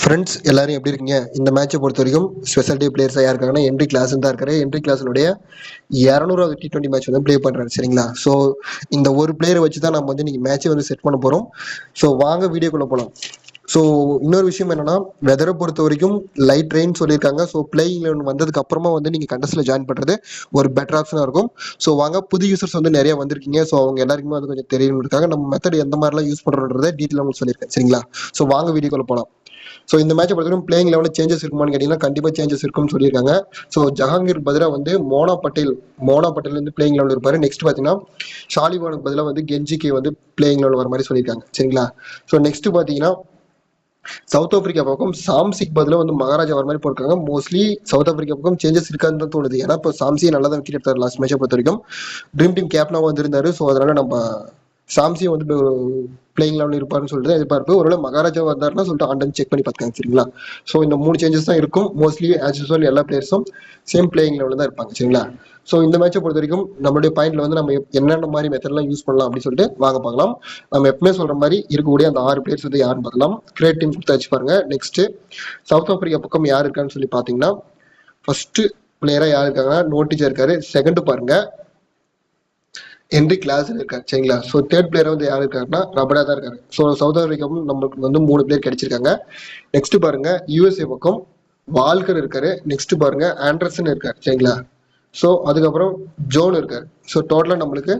Friends எல்லாரும் எப்படி இருக்கீங்க? இந்த மேட்சை பொறுத்த வரைக்கும் ஸ்பெஷல் டே பிளேயர்ஸாக யார் இருக்காங்கன்னா என்ட்ரி கிளாஸ் தான் இருக்காரு. என்ட்ரி கிளாஸினுடைய 200வது T20 மேட்ச் வந்து ப்ளே பண்றாரு. சரிங்களா? ஸோ இந்த ஒரு பிளேயரை வச்சு தான் நம்ம வந்து இன்னைக்கு மேட்சை வந்து செட் பண்ண போறோம். ஸோ வாங்க வீடியோக்குள்ள போகலாம். ஸோ இன்னொரு விஷயம் என்னன்னா, வெதரை பொறுத்த வரைக்கும் லைட் ரெயின் சொல்லியிருக்காங்க. ஸோ பிளேயிங் வந்ததுக்கு அப்புறமா வந்து நீங்க கண்டஸ்ட்ல ஜாயின் பண்றது ஒரு பெட்டர் ஆப்ஷனா இருக்கும். ஸோ வாங்க, புது யூசர்ஸ் வந்து நிறைய வந்திருக்கீங்க. ஸோ அவங்க எல்லாருக்குமே வந்து கொஞ்சம் தெரியணுக்காக நம்ம மெத்தட் எந்த மாதிரிலாம் யூஸ் பண்றோன்றதை டீட்டெயில் உங்களுக்கு சொல்லியிருக்கேன். சரிங்களா? ஸோ வாங்க வீடியோக்குள்ள போகலாம். ஸோ இந்த மேட்சை பொறுத்தவரைக்கும் பிளேயிங் லெவலில் சேஞ்சஸ் இருக்குமான்னு கேட்டீங்கன்னா கண்டிப்பாக சேஞ்சஸ் இருக்கும்னு சொல்லியிருக்காங்க. ஸோ ஜஹாங்கீர் பதிலாக வந்து மோனா பட்டேல் வந்து பிளேயிங் லெவலில் இருப்பாரு. நெக்ஸ்ட் பார்த்தீங்கன்னா ஷாலிவானுக்கு பதிலாக வந்து கெஞ்சிக்கு வந்து பிளேயிங் லெவல் வர மாதிரி சொல்லியிருக்காங்க. சரிங்களா? ஸோ நெக்ஸ்ட் பார்த்தீங்கன்னா சவுத் ஆப்பிரிக்கா பக்கம் சாம்சிக் பதிலாக வந்து மகாராஜா வர மாதிரி போயிருக்காங்க. மோஸ்ட்லி சவுத் ஆப்பிரிக்கா பக்கம் சேஞ்சஸ் இருக்கான்னு தான் தோணுது. ஏன்னா இப்போ சாம்சியை நல்லா தான் விக்கெட் எடுத்தார் லாஸ்ட் மேட்சை பொறுத்த வரைக்கும். ட்ரீம் டீம் கேப்டனாக வந்திருந்தாரு. ஸோ அதனால நம்ம சாம்சி வந்து பிளேயிங் லெவலில் இருப்பாருன்னு சொல்லிட்டு எதிர்பார்ப்பு. ஒருவேளை மகாராஜா வந்தாருன்னா சொல்லிட்டு ஆண்டன் செக் பண்ணி பார்த்துக்காங்க. சரிங்களா? ஸோ இந்த 3 சேஞ்சஸ் தான் இருக்கும். மோஸ்ட்லி ஆஸ் யூஸ்வல் எல்லா பிளேயர்ஸும் சேம் பிளேயிங் லெவலில் தான் இருப்பாங்க. சரிங்களா? ஸோ இந்த மேட்சை பொறுத்த வரைக்கும் நம்மளுடைய பாயிண்ட்ல வந்து நம்ம என்னென்ன மாதிரி மெத்தட்லாம் யூஸ் பண்ணலாம் அப்படின்னு சொல்லிட்டு வாங்க பார்க்கலாம். நம்ம எப்பவுமே சொல்ற மாதிரி இருக்கக்கூடிய அந்த 6 பிளேயர்ஸ் வந்து யாருன்னு பார்க்கலாம். கிரேட் டீம் கொடுத்தாச்சு பாருங்க. நெக்ஸ்ட் சவுத் ஆப்பிரிக்கா பக்கம் யார் இருக்கான்னு சொல்லி பார்த்தீங்கன்னா ஃபர்ஸ்ட் பிளேயரா யார் இருக்காங்கன்னா நோட்டிச்சா இருக்காரு. செகண்ட் பாருங்க என்ட்ரி கிளாஸ்ல இருக்காரு. சரிங்களா? ஸோ தேர்ட் பிளேயர் வந்து யார் இருக்காருன்னா ரபடா தான் இருக்காரு. ஸோ சவுத் ஆப்பிரிக்காவும் நம்மளுக்கு வந்து 3 பிளேயர் கிடைச்சிருக்காங்க. நெக்ஸ்ட் பாருங்க யூஎஸ்ஏ பக்கம் வால்கர் இருக்காரு. நெக்ஸ்ட் பாருங்க ஆண்டர்சன் இருக்காரு. சரிங்களா? ஸோ அதுக்கப்புறம் ஜோன் இருக்காரு. ஸோ டோட்டலா நம்மளுக்கு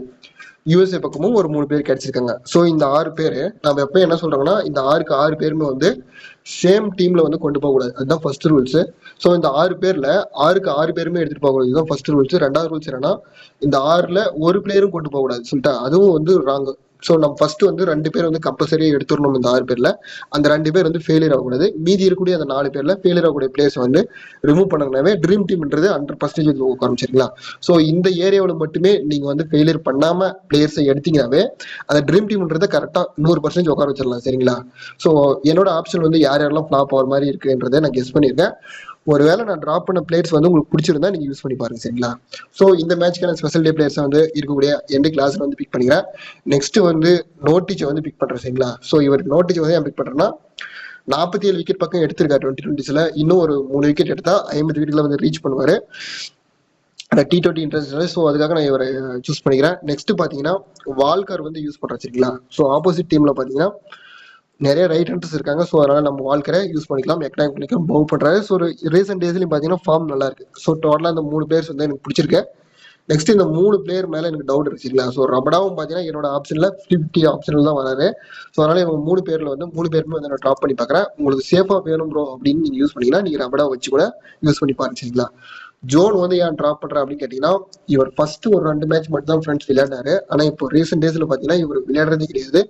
யூஎஸ்ஏ பக்கமும் ஒரு 3 பேர் கிடைச்சிருக்காங்க. ஸோ இந்த 6 பேர் நம்ம எப்போ என்ன சொல்றோம்னா இந்த 6 பேருமே வந்து சேம் டீம்ல வந்து கொண்டு போக கூடாது. அதுதான் ஃபர்ஸ்ட் ரூல்ஸ். ஸோ இந்த 6 பேர்ல 6 பேருமே எடுத்துட்டு போக கூடாது. இதுதான் ஃபர்ஸ்ட் ரூல்ஸ். ரெண்டாவது ரூல்ஸ் என்னன்னா இந்த 6ல ஒரு பிளேயரும் கொண்டு போக கூடாது சொல்லிட்டா அதுவும் வந்து ராங். ஸோ நம்ம ஃபர்ஸ்ட் வந்து 2 பேர் வந்து கம்பல்சரியா எடுத்துடணும். இந்த 6 பேர்ல அந்த 2 பேர் வந்து ஃபெயிலியர் ஆகக்கூடாது. மீதி இருக்கக்கூடிய அந்த 4 பேர்ல ஃபெயிலியர் ஆகக்கூடிய பிளேயர்ஸ் வந்து ரிமூவ் பண்ணாவே ட்ரீம் டீம்ன்றது 100% உட்காரும். சரிங்களா? ஸோ இந்த ஏரியாவில் மட்டுமே நீங்க வந்து ஃபெயிலியர் பண்ணாம பிளேயர்ஸை எடுத்தீங்கன்னாவே அந்த ட்ரீம் டீம்ன்றதை கரெக்டா 100% உட்கார வச்சிடலாம். சரிங்களா? ஸோ என்னோட ஆப்ஷன் வந்து யார் யாரெல்லாம் ஃபிளாப் ஆகிற மாதிரி இருக்குன்றதை நான் கெஸ் பண்ணியிருக்கேன். ஒருவேளை நான் டிராப் பண்ண பிளேயர்ஸ் வந்து உங்களுக்கு பிடிச்சிருந்தா நீங்க யூஸ் பண்ணி பாருங்க. சரிங்களா? ஸோ இந்த மேட்ச்க்கான ஸ்பெஷல் டே பிளேயர்ஸ் வந்து இருக்கக்கூடிய எந்த கிளாஸ்ல வந்து பிக் பண்ணிக்கிறேன். நெக்ஸ்ட் வந்து நோட்டிச்சை வந்து பிக் பண்றேன். சரிங்களா? ஸோ இவருக்கு நோட்டிச்சை வந்து நான் பிக் பண்றேன்னா 47 விக்கெட் பக்கம் எடுத்திருக்காரு 2020s. இன்னும் ஒரு 3 விக்கெட் எடுத்தா 50 விக்கெட்ல வந்து ரீச் பண்ணுவாரு T20 இன்ட்ரெஸ்ட். ஸோ அதுக்காக நான் இவரை சூஸ் பண்ணிக்கிறேன். நெக்ஸ்ட் பாத்தீங்கன்னா வால்கர் வந்து யூஸ் பண்றேன். சரிங்களா? ஸோ ஆப்போசிட் டீம்ல பாத்தீங்கன்னா நிறைய ரைட் ஹேண்டர்ஸ் இருக்காங்க. ஸோ அதனால நம்ம வால்கரை யூஸ் பண்ணிக்கலாம். எக்கனாமிக் பண்ணிக்கலாம். பவு பண்றாரு. ஸோ ஒரு ரீசெண்ட் டேஸ்லயும் பாத்தீங்கன்னா ஃபார்ம் நல்லா இருக்கு. ஸோ டோட்டலா இந்த 3 பிளேயர்ஸ் வந்து எனக்கு பிடிச்சிருக்கு. நெக்ஸ்ட் இந்த 3 பிளேயர் மேல எனக்கு டவுட் இருக்கு. சரிங்களா? ஸோ ரபடாவும் பாத்தீங்கன்னா என்னோட ஆப்ஷன்ல 50 ஆப்ஷன்ல தான் வராரு. ஸோ அதனால இவங்க 3 பேர்ல வந்து 3 பேருமே வந்து நான் ட்ராப் பண்ணி பாக்குறேன். உங்களுக்கு சேஃபா வேணும் ப்ரோ அப்படின்னு நீங்க யூஸ் பண்ணீங்கன்னா நீங்க ரபடா வச்சு கூட யூஸ் பண்ணி பாருங்க. சரிங்களா? ஜோன் வந்து ஏன் ட்ராப் பண்ற அப்படின்னு கேட்டீங்கன்னா இவர் ஃபர்ஸ்ட் ஒரு 2 மேட்ச் மட்டும் தான் ஃப்ரெண்ட்ஸ் விளையாடினாரு. ஆனா இப்போ ரீசெண்ட் டேஸ்ல பாத்தீங்கன்னா இவர் விளையாடுறதே கிடையாது.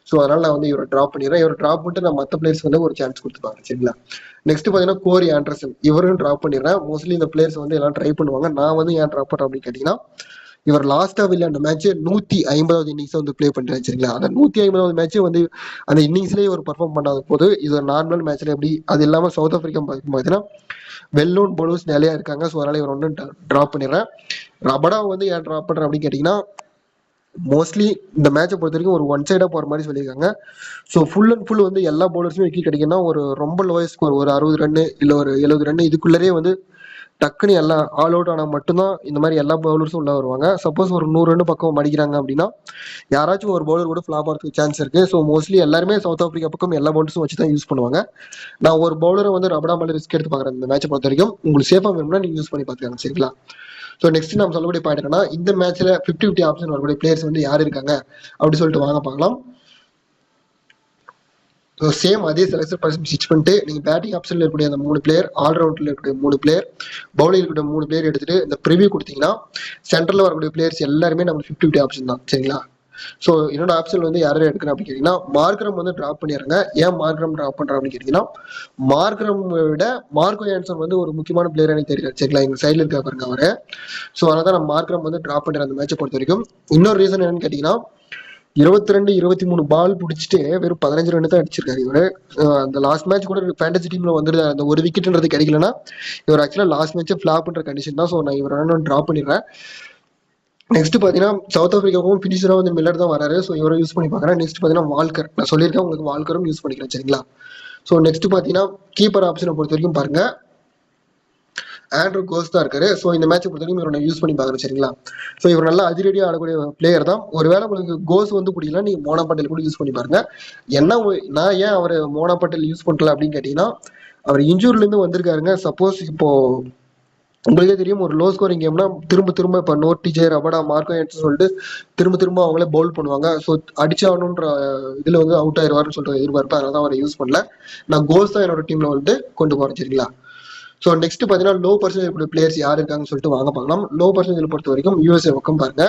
ஸோ அதனால நான் வந்து இவரை ட்ராப் பண்ணிடுறேன். இவரை ட்ராப் பண்ணிட்டு நான் மற்ற பிளேயர்ஸ் வந்து ஒரு சான்ஸ் கொடுத்துப்பாங்க. சரிங்களா? நெக்ஸ்ட் பாத்தீங்கன்னா கோரி ஆண்டர்சன் இவரும் ட்ராப் பண்ணிடுறேன். மோஸ்ட்லி இந்த பிளேயர்ஸ் வந்து எல்லாம் ட்ரை பண்ணுவாங்க. நான் வந்து ஏன் ட்ராப் பண்றேன் அப்படின்னு கேட்டீங்கன்னா இவர் லாஸ்டா விளையாண்ட மேட்ச் 150வது இன்னிங்ஸ் வந்து பிளே பண்ணிட்டு சரிங்களா? அந்த 150வது மேட்ச் வந்து அந்த இன்னிங்ஸ்லயே ஒரு பெர்ஃபார்ம் பண்ணாத போது இது ஒரு நார்மல் மேட்ச்ல எப்படி அது இல்லாம சவுத் ஆப்பிரிக்கா பார்த்தீங்கன்னா வெல் நோன் பவுலர்ஸ் நிறைய இருக்காங்க. ஸோ அதனால இவர் ஒன்று ட்ராப் பண்ணிடுறேன். ரபடா வந்து ஏன் ட்ராப் பண்றேன் அப்படின்னு கேட்டீங்கன்னா மோஸ்ட்லி இந்த மேட்சை பொறுத்த வரைக்கும் ஒரு ஒன் சைடா போற மாதிரி சொல்லியிருக்காங்க. ஸோ ஃபுல் அண்ட் ஃபுல் வந்து எல்லா பவுலர்ஸுமே விக்கெட் கிடைக்குன்னா ஒரு ரொம்ப லோயஸ்ட் ஸ்கோர் ஒரு 60 ரன் இல்ல ஒரு 70 ரன் இதுக்குள்ளரே வந்து டக்குன்னு எல்லாம் ஆல் அவுட் ஆனா மட்டும்தான் இந்த மாதிரி எல்லா பவுலர்ஸும் உள்ள வருவாங்க. சப்போஸ் ஒரு 100 ரன் பக்கம் அடிக்கிறாங்க அப்படின்னா யாராச்சும் ஒரு பவுலர் கூட ஃபிளாப் ஆகிறதுக்கு சான்ஸ் இருக்கு. ஸோ மோஸ்ட்லி எல்லாருமே சவுத் ஆப்பிரிக்கா பக்கம் எல்லா பவுலர்ஸும் வச்சு தான் யூஸ் பண்ணுவாங்க. நான் ஒரு பவுலரை வந்து ரபடா மேல ரிஸ்க் எடுத்து பாக்குறேன். இந்த மேட்சை பொறுத்த வரைக்கும் உங்களுக்கு சேஃபா வேணும்னா நீங்க யூஸ் பண்ணி பாத்துக்காங்க. சரிங்களா? ஸோ நெக்ஸ்ட் நம்ம சொல்லக்கூடிய பாயிண்ட் என்னன்னா இந்த மேட்ச்ல 50-50 ஆப்ஷன் வரக்கூடிய பிளேயர்ஸ் வந்து யார் இருக்காங்க அப்படி சொல்லிட்டு வாங்க பார்க்கலாம். சேம் அதே செலக்ஷன் பர்சன் ஸ்டிச் பண்ணிட்டு நீங்க பேட்டிங் ஆப்ஷன்ல இருக்கக்கூடிய அந்த 3 பிளேயர், ஆல்ரவுண்ட்ல இருக்கக்கூடிய 3 பிளேயர், பவுலிங் இருக்கக்கூடிய 3 பிளேயர் எடுத்துட்டு இந்த ப்ரிவியூ கொடுத்தீங்கன்னா சென்டர்ல வரக்கூடிய பிளேயர்ஸ் எல்லாருமே நம்ம 50-50 ஆப்ஷன் தான். சரிங்களா? ஸோ என்னோட ஆப்ஷன் வந்து யாரும் எடுக்கிறேன் அப்படின்னு கேட்டீங்கன்னா மார்க்ரம் வந்து டிராப் பண்ணிடுறாங்க. ஏன் மார்க்ரம் டிராப் பண்றேன் அப்படின்னு கேட்டீங்கன்னா மார்க்ரம் விட மார்க்கோ ஆன்சர் வந்து ஒரு முக்கியமான பிளேயர் எனக்கு தெரியல. சரிங்களா? எங்க சைட்ல இருக்கா பாருங்க அவரு. ஸோ அதனால நான் மார்க்ரம் வந்து டிராப் பண்றேன் அந்த மேட்சை பொறுத்த வரைக்கும். இன்னொரு ரீசன் என்னன்னு கேட்டீங்கன்னா 22 23 பால் பிடிச்சிட்டு வெறும் 15 ரன் தான் அடிச்சிருக்காரு இவரு. அந்த லாஸ்ட் மேட்ச் கூட ஃபேண்டசி டீம்ல வந்துருது. அந்த ஒரு விக்கெட்ன்றது கிடைக்கலன்னா இவர் ஆக்சுவலா லாஸ்ட் மேட்ச் ஃபிளாப் பண்ற கண்டிஷன் தான். ஸோ நான் இவரை டிராப் பண்ணிடுறேன். நெக்ஸ்ட் பாத்தீங்கன்னா சவுத் ஆப்பிரிக்காவும் பினிஷரா வந்து மில்லர் தான் வராரு. ஸோ இவரை யூஸ் பண்ணி பாக்குறேன். நெக்ஸ்ட் பாத்தீங்கன்னா வால்கர் நான் சொல்லியிருக்கேன் உங்களுக்கு வால்கரும் யூஸ் பண்ணிக்கிறேன். சரிங்களா? ஸோ நெக்ஸ்ட் பார்த்தீங்கன்னா கீப்பர் ஆப்ஷனை பொறுத்த வரைக்கும் பாருங்க ஆண்ட்ரூ கோஸ் தான் இருக்காரு. ஸோ இந்த மேட்சை பொறுத்த வரைக்கும் இவரை யூஸ் பண்ணி பார்க்குறேன் சரிங்களா. ஸோ இவர் நல்லா அதிரடியாக ஆடக்கூடிய பிளேயர் தான். ஒருவேளை உங்களுக்கு கோஸ் வந்து பிடிக்கல நீங்க மோனா பட்டேல் கூட யூஸ் பண்ணி பாருங்க. என்ன நான் ஏன் அவர் மோனா பட்டேல் யூஸ் பண்ணல அப்படின்னு கேட்டீங்கன்னா அவர் இன்ஜூரில இருந்து வந்திருக்காருங்க. சப்போஸ் இப்போ உங்களுக்கே தெரியும் ஒரு லோ ஸ்கோரிங் கேம்னா திரும்ப திரும்ப இப்போ நோட்டிஜே ரபடா மார்க்கோ சொல்லிட்டு திரும்ப திரும்ப அவங்களே பவுல் பண்ணுவாங்க. ஸோ அடிச்சாகணுன்ற இதுல வந்து அவுட் ஆயிடுவாருன்னு சொல்லிட்டு எதிர்பார்ப்பேன். அதனால தான் அவரை யூஸ் பண்ணல. நான் கோஸ் தான் என்னோட டீம்ல வந்து கொண்டு போறேன் சரிங்களா. ஸோ நெக்ஸ்ட் பார்த்தீங்கன்னா லோ பர்சன்டேஜ் பிளேயர்ஸ் யார் இருக்காங்கன்னு சொல்லிட்டு வாங்க பார்க்கலாம். லோ பர்சன்டேஜ் பொறுத்த வரைக்கும் யூஎஸ்ஏ பக்கம் பாருங்க.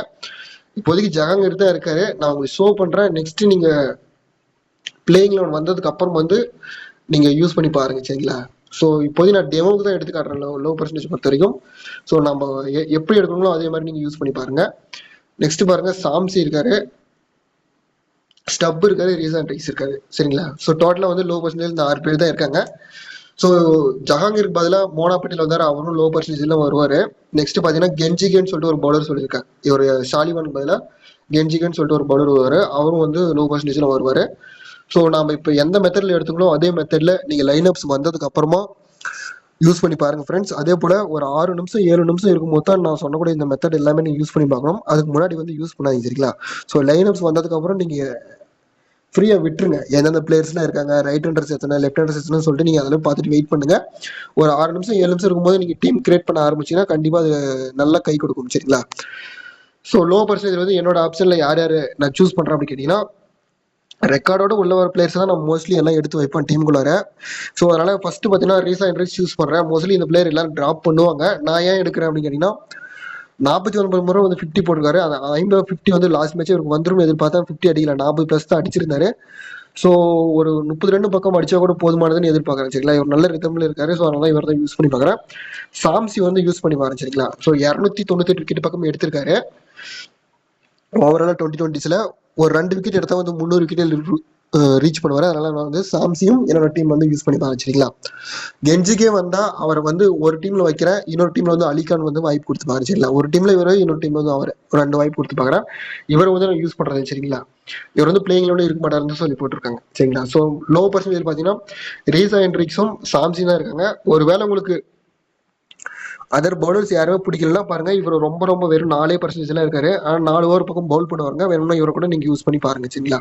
இப்போதைக்கு ஜஹாங்கீர் தான் இருக்காரு. நான் உங்களுக்கு ஷோ பண்றேன். நெக்ஸ்ட் நீங்க பிளேயிங் லெவன் வந்ததுக்கு அப்புறம் வந்து நீங்க யூஸ் பண்ணி பாருங்க சரிங்களா. ஸோ இப்போதைக்கு நான் டெமோக்கு தான் எடுத்து காட்டுறேன் லோ பர்சன்டேஜ் பொறுத்த வரைக்கும். ஸோ நம்ம எப்படி எடுக்கணுமோ அதே மாதிரி நீங்க யூஸ் பண்ணி பாருங்க. நெக்ஸ்ட் பாருங்க சாம்சி இருக்காரு, ஸ்டப் இருக்காரு, ரீசன் ரைஸ் இருக்காரு சரிங்களா. ஸோ டோட்டலா வந்து லோ பர்சன்டேஜ் இந்த 6 பேர் தான் இருக்காங்க. ஸோ ஜஹாங்கீருக்கு பதிலாக மோனா பட்டேல் வந்தாரு, அவரும் லோ பர்சன்டேஜ்ல வருவாரு. நெக்ஸ்ட் பாத்தீங்கன்னா கென்ஜிகேன்னு சொல்லிட்டு ஒரு பவுலர் சொல்லியிருக்காரு. இவர் ஷாலிவானுக்கு பதிலாக கென்ஜிகேன்னு சொல்லிட்டு ஒரு பவுலர் வருவாரு, அவரும் வந்து லோ பர்சன்டேஜ்ல வருவாரு. ஸோ நம்ம இப்போ எந்த மெத்தட்ல எடுத்துக்கணும் அதே மெத்தட்ல நீங்க லைன் அப்ஸ் வந்ததுக்கு அப்புறமா யூஸ் பண்ணி பாருங்க ஃப்ரெண்ட்ஸ். அதே போல ஒரு 6 நிமிஷம் 7 நிமிஷம் இருக்கும்போது தான் நான் சொன்னக்கூடிய இந்த மெத்தட் எல்லாமே நீங்க யூஸ் பண்ணி பார்க்கணும். அதுக்கு முன்னாடி வந்து யூஸ் பண்ணாதீங்க சரிங்களா. ஸோ லைன் அப்ஸ் வந்ததுக்கு அப்புறம் நீங்க ஃப்ரீயா விட்டுருங்க. எந்தெந்த பிளேயர்ஸ்லாம் இருக்காங்க, ரைட் ஹேண்டர்ஸ் எத்தனை, லெஃப்ட் ஹேண்டர்ஸ் எத்தனை சொல்லிட்டு நீங்க அதெல்லாம் பார்த்துட்டு வெயிட் பண்ணுங்க. ஒரு 6 நிமிஷம் 7 நிமிஷம் இருக்கும்போது நீங்க டீம் கிரியேட் பண்ண ஆரம்பிச்சீங்கன்னா கண்டிப்பா அது நல்லா கை கொடுக்கும் சரிங்களா. ஸோ லோ பர்சன்டேஜ் வந்து என்னோட ஆப்ஷன்ல யார் யாரு நான் சூஸ் பண்றேன் அப்படின்னு கேட்டீங்கன்னா ரெக்கார்டோட உள்ள ஒரு பிளேயர்ஸ் தான் நான் மோஸ்ட்லி எல்லாம் எடுத்து வைப்பேன் டீமுக்குள்ளார. ஸோ அதனால ஃபர்ஸ்ட் பார்த்தீங்கன்னா ரீசா என்ட்ரிக்ஸ் சூஸ் பண்றேன். மோஸ்ட்லி இந்த பிளேயர் எல்லாரும் டிராப் பண்ணுவாங்க. நான் ஏன் எடுக்கிறேன் அப்படின்னு கேட்டீங்கன்னா 49 முறை வந்து 50 போட்டிருக்காரு. அந்த 50 வந்து லாஸ்ட் மேட்ச் இவருக்கு வந்துடும் எதிர்பார்த்தா 50 அடிக்கல, 40+ தான் அடிச்சிருந்தாரு. ஸோ ஒரு 30 ரன் பக்கம் அடிச்சா கூட போதுமானதுன்னு எதிர்பார்க்கறேன் சரிங்களா. இவர் நல்ல ரிதம்ல இருக்காரு. ஸோ அதனால இவர் தான் யூஸ் பண்ணி பார்க்குறேன். சாம்சி வந்து யூஸ் பண்ணி பாருங்க சரிங்களா. ஸோ 298 விக்கெட் பக்கம் எடுத்திருக்காரு. ஓவரால் 2020s ஒரு 2 விக்கெட் எடுத்தா வந்து 300 விக்கெட் ரீச் பண்ணுவாரு. அதனால நான் வந்து சாம்சியும் என்னோட டீம் வந்து யூஸ் பண்ணி பாருங்க சரிங்களா. கெஞ்சிக்கே வந்தா அவர் வந்து ஒரு டீம்ல வைக்கிறேன், இன்னொரு டீம்ல வந்து அலிகான் வந்து வாய்ப்பு கொடுத்து பாருங்க சரிங்களா. ஒரு டீம்ல இவரு, இன்னொரு டீம்ல வந்து அவர் 2 வாய்ப்பு கொடுத்து பாக்குறேன். இவரை வந்து நான் யூஸ் பண்றது சரிங்களா. இவர் வந்து பிளேயிங்ல இருக்க மாட்டாருன்னு சொல்லி போட்டிருக்காங்க சரிங்களா. ஸோ லோ பர்சன்டேஜ் பாத்தீங்கன்னா ரீசா என்ட்ரிக்ஸும் சாம்சி தான் இருக்காங்க. ஒருவேளை உங்களுக்கு அதர் பவுலர்ஸ் யாருமே பிடிக்கலன்னா பாருங்க இவர் ரொம்ப ரொம்ப வெறும் 4% இருக்காரு. ஆனா 4 ஓவர் பக்கம் பவுல் பண்ணுவாங்க. வேணும்னா இவரை கூட நீங்க யூஸ் பண்ணி பாருங்க சரிங்களா.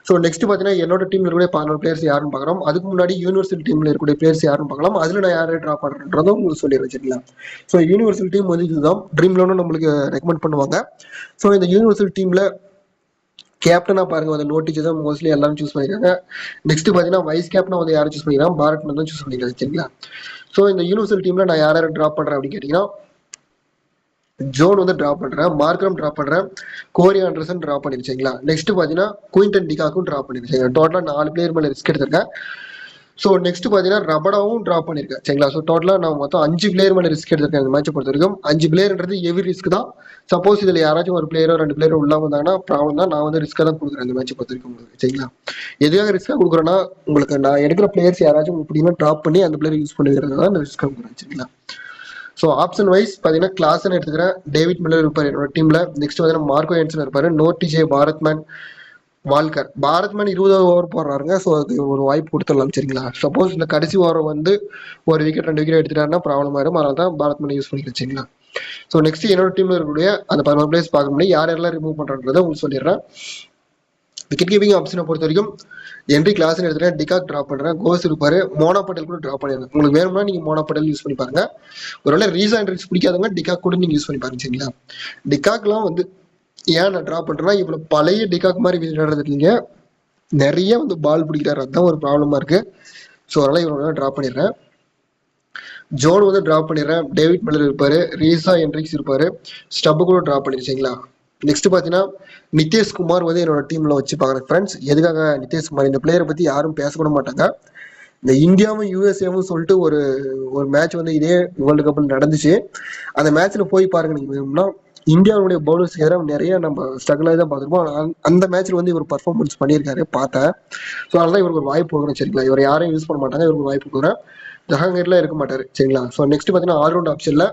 ஸோ நெக்ஸ்ட் பாத்தீங்கன்னா என்னோட டீம்ல இருக்கக்கூடிய 11 பிளேயர்ஸ் யாருன்னு பார்க்கலாம். அதுக்கு முன்னாடி யூனிவர்சல் டீம்ல இருக்கக்கூடிய பிளேயர்ஸ் யாருன்னு பார்க்கலாம். அதுல நான் யாரை ட்ரா பண்றேன்றதும் உங்களுக்கு சொல்லி வச்சிருக்கலாம். ஸோ யூனிவர்சல் டீம் வந்து இதுதான் ட்ரீம் லோனும் நம்மளுக்கு ரெக்கமெண்ட் பண்ணுவாங்க. ஸோ இந்த யூனிவர்சல் டீம்ல கேப்டனா பாருங்க வந்து நோட்டீஸ் தான் மோஸ்ட்லி எல்லாரும் சூஸ் பண்ணிருக்காங்க. நெக்ஸ்ட் பாத்தீங்கன்னா வைஸ் கேப்டனா வந்து யாரும் சூஸ் பண்ணிக்கலாம், பாரத் தான் சூஸ் பண்ணிக்கலாம் சரிங்களா. ஸோ இந்த யூனிவர்சல் டீம்ல நான் யாரை ட்ராப் பண்றேன் அப்படின்னு கேட்டீங்கன்னா ஜோன் வந்து டிராப் பண்றேன், மார்க்ரம் டிராப் பண்றேன், கோரி ஆண்டர்சன் டிராப் பண்ணிருச்சீங்களா. நெக்ஸ்ட் பாத்தீங்கன்னா குயின்டன் டிகாக்கும் டிராப் பண்ணிருச்சீங்க. டோட்டலா 4 பிளேயர் மேல ரிஸ்க் எடுத்திருக்கேன். ஸோ நெக்ஸ்ட் பாத்தீங்கன்னா ரபடாவும் டிராப் பண்ணிருக்கேன் சரிங்களா. ஸோ டோட்டலா நான் மொத்தம் 5 பிளேயர் மேல ரிஸ்க் எடுத்திருக்கேன் இந்த மேட்சை பொறுத்த வரைக்கும். 5 பிளேயர்ன்றது ஹெவி ரிஸ்க் தான். சப்போஸ் இதுல யாராச்சும் ஒரு பிளேயரோ 2 பிளேயரோ உள்ள வந்தாங்கன்னா ப்ராப்ளம் தான். நான் வந்து ரிஸ்கா தான் கொடுக்குறேன் இந்த மேட்சை பொறுத்த வரைக்கும் உங்களுக்கு சரிங்களா. எதுக்காக ரிஸ்கா கொடுக்குறேன்னா உங்களுக்கு நான் எடுக்கிற பிளேயர்ஸ் யாராச்சும் இப்படின்னா டிராப் பண்ணி அந்த பிளேயர் யூஸ் பண்ணிக்கிறது தான் ரிஸ்கா கொடுக்குறேன் சரிங்களா. ஸோ ஆப்ஷன் வைஸ் பார்த்தீங்கன்னா கிளாஸ்ன்னு எடுத்துக்கிறேன். டேவிட் மில்லர் இருப்பார் என்னோட டீம்ல. நெக்ஸ்ட் பார்த்தீங்கன்னா மார்க்கோ என்சன் இருப்பாரு, நோட்டிஜே, பாரத்மேன், வால்கர். பாரத்மேன் 20 ஓவர் போடுறாருங்க. ஸோ அதுக்கு ஒரு வாய்ப்பு கொடுத்துடலாம் சரிங்களா. சப்போஸ் இந்த கடைசி ஓவர் வந்து ஒரு விக்கெட் 2 விக்கெட் எடுத்துட்டாருன்னா ப்ராப்ளம் ஆயிடும். அதனால தான் பாரத்மேன் யூஸ் பண்ணிக்கலாம் சரிங்களா. ஸோ நெக்ஸ்ட் என்னோட டீம்ல இருக்கக்கூடிய அந்த 11 பிளேயர்ஸ் பார்க்க முடியும் யார் யாரெல்லாம் ரிமூவ் பண்றதை உங்களுக்கு சொல்லிடுறேன். விக்கெட் கீப்பிங் ஆப்ஷனை பொறுத்த வரைக்கும் என்ட்ரி கிளாஸ் எடுத்துட்டேன், டிகாக் டிராப் பண்றேன், கோஸ் இருப்பாரு, மோனா பட்டேல் கூட டிராப் பண்ணிருக்கேன். உங்களுக்கு வேணும்னா நீங்க மோனா பட்டேல் யூஸ் பண்ணி பாருங்க. ஒருவேளை ரீசா என்ட்ரிக்ஸ் பிடிக்காதவங்க டிகாக் கூட நீங்க யூஸ் பண்ணி பாருங்க சரிங்களா. டிகாக்லாம் வந்து ஏன் நான் டிராப் பண்றேன்னா இவ்வளவு பழைய டிகாக் மாதிரி விளையாடுறது இல்லைங்க, நிறைய வந்து பால் பிடிக்கிறாரு, அதுதான் ஒரு ப்ராப்ளமா இருக்கு. ஸோ அதனால இவரோட டிராப் பண்ணிடுறேன். ஜோன் வந்து டிராப் பண்ணிடுறேன், டேவிட் மில்லர் இருப்பாரு, ரீசா என்ட்ரிக்ஸ் இருப்பாரு, ஸ்டப் கூட டிராப் பண்ணிருச்சீங்களா. நெக்ஸ்ட் பாத்தீங்கன்னா நிதேஷ்குமார் வந்து என்னோட டீம்ல வச்சு பாக்குறேன் ஃப்ரெண்ட்ஸ். எதுக்காக நிதேஷ்குமார் இந்த பிளேயரை பத்தி யாரும் பேசக்கூட மாட்டாங்க. இந்த இந்தியாவும் யூஎஸ்ஏவும் சொல்லிட்டு ஒரு ஒரு மேட்ச் வந்து இதே வேர்ல்டு கப்ல நடந்துச்சு. அந்த மேட்ச்ல போய் பாருங்க நீங்க வேணும்னா இந்தியாவுடைய பவுலர்ஸ் எதிராக நிறைய நம்ம ஸ்ட்ரகிள் ஆகி தான் பார்த்துருப்போம். அந்த மேட்ச்ல வந்து இவர் பர்ஃபார்மன்ஸ் பண்ணியிருக்காரு பார்த்தேன். ஸோ அதனால இவருக்கு ஒரு வாய்ப்பு கொடுக்குறேன் சரிங்களா. இவர் யாரையும் யூஸ் பண்ண மாட்டாங்க, இவருக்கு வாய்ப்பு கொடுக்குறேன். ஜஹாங்கீர்ல இருக்க மாட்டாரு சரிங்களா. ஸோ நெக்ஸ்ட் பாத்தீங்கன்னா ஆல்ரவுண்ட் ஆப்ஷன்ல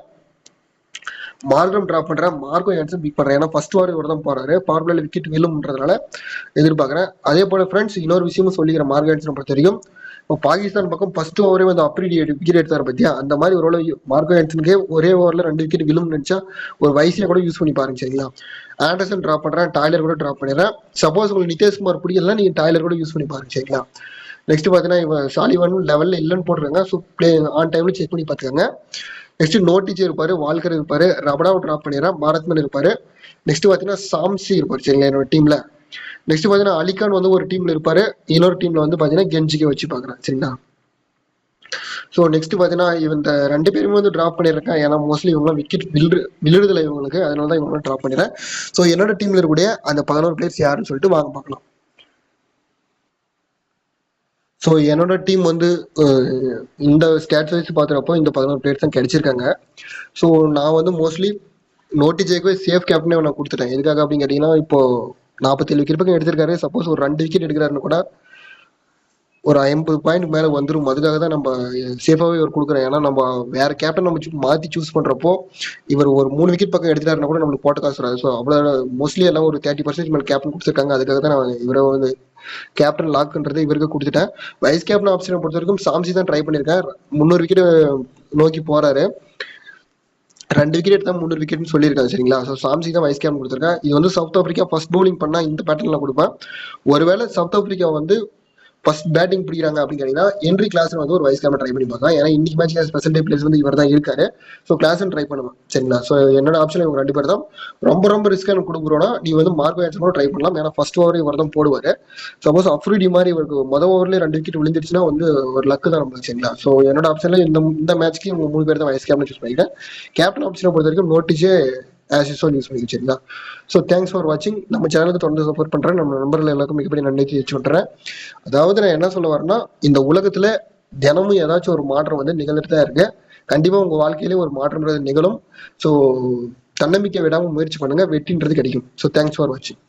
மார்க்ரம் டிராப் பண்றேன், மார்க்கோ என்சன் பிக் பண்றேன். ஏன்னா ஃபர்ஸ்ட் ஓவர் இவர் தான் போறாரு, பவர் பிளேல விக்கெட் விழும்ன்றதுனால எதிர்பார்க்கறேன். அதே போல ஃப்ரெண்ட்ஸ் இன்னொரு விஷயமும் சொல்லிக்கிறேன் மார்க்கோ என்சன் பொறுத்த வரைக்கும் இப்போ பாகிஸ்தான் பக்கம் ஃபர்ஸ்ட் ஓவரே வந்து அப்படி விக்கெட் எடுத்தாரு பத்தியா, அந்த மாதிரி ஒரு மார்க்கோ ஆண்டனுக்கே ஒரே ஓவர்ல 2 விக்கெட் விழும் நினைச்சா ஒரு வைசியா கூட யூஸ் பண்ணி பாருங்க சரிங்களா. ஆண்டர்சன் டிராப் பண்றேன், டாய்லர் கூட டிராப் பண்ணிடுறேன். சப்போஸ் உங்களுக்கு நிதேஷ்குமார் பிடிக்கல நீங்க டாய்லர் கூட யூஸ் பண்ணி பாருங்க சரிங்களா. நெக்ஸ்ட் பாத்தீங்கன்னா இவன் சாலிவன் லெவல்ல இல்லைன்னு போட்டுருக்காங்க. ஸோ பிளே ஆன் டைம்ல செக் பண்ணி பாத்துக்கோங்க. நெக்ஸ்ட் நோட்டிச் இருப்பாரு, வால்கர் இருப்பாரு, ரபடாவை டிராப் பண்ணிடுறேன், பாரத்மன் இருப்பாரு. நெக்ஸ்ட் பாத்தீங்கன்னா சாம்சி இருப்பாரு சரிங்களா என்னோட டீம்ல. நெக்ஸ்ட் பாத்தீங்கன்னா அலிகான் வந்து ஒரு டீம்ல இருப்பாரு, இன்னொரு டீம்ல வந்து பாத்தீங்கன்னா கெஞ்சிக்கு வச்சு பாக்குறேன் சரிங்களா. ஸோ நெக்ஸ்ட் பாத்தீங்கன்னா இந்த 2 பேருமே வந்து டிராப் பண்ணிருக்கேன். ஏன்னா மோஸ்ட்லி இவங்க விக்கெட் விழுதுல இவங்களுக்கு, அதனால தான் இவங்க டிராப் பண்ணிடுறேன். ஸோ என்னோட டீம்ல இருக்கக்கூடிய அந்த 11 பிளேயர்ஸ் யாருன்னு சொல்லிட்டு வாங்க பார்க்கலாம். ஸோ என்னோட டீம் வந்து இந்த ஸ்டாட்ஸ் வைஸ் பாக்குறப்போ இந்த 11 பிளேயர்ஸ் தான் கிடைச்சிருக்காங்க. ஸோ நான் வந்து மோஸ்ட்லி நோட்டிஜேக்கு சேஃப் கேப்டனே நான் கொடுத்துட்டேன். எதுக்காக அப்படின்னு கேட்டீங்கன்னா இப்போ 47 விக்கெட் பக்கம் எடுத்திருக்காரு. சப்போஸ் ஒரு 2 விக்கெட் எடுக்கிறாருன்னு கூட ஒரு 50 பாயிண்ட் மேல வந்துடும். அதுக்காக தான் நம்ம சேஃபாவே இவர் கொடுக்குறோம். ஏன்னா நம்ம வேற கேப்டன் நம்ம மாத்தி சூஸ் பண்றப்போ இவர் ஒரு 3 விக்கெட் பக்கம் எடுத்துட்டாருன்னா கூட நம்மளுக்கு போட்ட காசு வராது. ஸோ அவ்வளவு மோஸ்ட்லி எல்லாம் ஒரு 30% மேல கேப்டன் கொடுத்துருக்காங்க. அதுக்காக தான் நான் இவரை வந்து கேப்டன் லாக்ன்றது இவருக்கு கொடுத்துட்டேன். வைஸ் கேப்டன் ஆப்ஷனை பொறுத்த வரைக்கும் சாம்சி தான் ட்ரை பண்ணிருக்கேன். 300 விக்கெட் நோக்கி போறாரு. 2 விக்கெட் எடுத்தா 300 விக்கெட்னு சொல்லியிருக்காங்க சரிங்களா. ஸோ சாம்சி தான் வைஸ் கேப்டன் கொடுத்துருக்கேன். இது வந்து சவுத் ஆப்பிரிக்கா ஃபர்ஸ்ட் பவுலிங் பண்ணா இந்த பேட்டர்ல கொடுப்பேன். ஒருவேளை சவுத் ஆப்பிரிக்கா வந்து ஃபர்ஸ்ட் பேட்டிங் பிடிக்கிறாங்க அப்படின்னு கேட்டீங்கன்னா என்ட்ரி கிளாஸ் வந்து ஒரு வைஸ் கேப்டன் ட்ரை பண்ணி பார்க்கலாம். ஏன்னா இன்னைக்கு மேட்ச் ஸ்பெஷல் டே பிளேஸ் வந்து இவர் தான் இருக்காரு. ஸோ கிளாஸ் ட்ரை பண்ணுவேன் சரிங்களா. ஸோ என்னோட ஆப்ஷன் இவங்க 2 பேர் தான். ரொம்ப ரிஸ்க் எனக்கு கொடுக்குறோம்னா நீ வந்து மார்க் ஆன்சர் கூட ட்ரை பண்ணலாம். ஏன்னா ஃபர்ஸ்ட் ஓவர் இவர் தான் போடுவாரு. சப்போஸ் அப்ரிடி மாதிரி இவருக்கு மொதல் ஓவர்லேயே 2 விக்கெட் விழுந்துருச்சுன்னா வந்து ஒரு லக்கு தான் நம்மளுக்கு சரிங்களா. ஸோ என்னோட ஆப்ஷன்ல இந்த மேட்ச்க்கு இவங்க 3 பேர் தான் வைஸ் கேப்டன் சூஸ் பண்ணிக்கிறேன். கேப்டன் ஆப்ஷனை பொறுத்த வரைக்கும் நோட்டிச்சே ஆஸ் யூஸ்வல் யூஸ் பண்ணிக்க சரிங்களா. ஸோ தேங்க்ஸ் ஃபார் வாட்சிங். நம்ம சேனலுக்கு தொடர்ந்து சப்போர்ட் பண்றேன். நம்ம நண்பர்கள் எல்லாருக்கும் மிகப்பெரிய நன்றி தெரிவிச்சு விட்டுறேன். அதாவது நான் என்ன சொல்ல வரேன்னா இந்த உலகத்துல தினமும் ஏதாச்சும் ஒரு மாற்றம் வந்து நிகழ்ந்துட்டு தான் இருக்கு. கண்டிப்பா உங்க வாழ்க்கையிலேயே ஒரு மாற்றம்ன்றது நிகழும். ஸோ தன்னம்பிக்கை விடாம முயற்சி பண்ணுங்க, வெற்றின்றது கிடைக்கும். ஸோ தேங்க்ஸ் ஃபார் வாட்சிங்.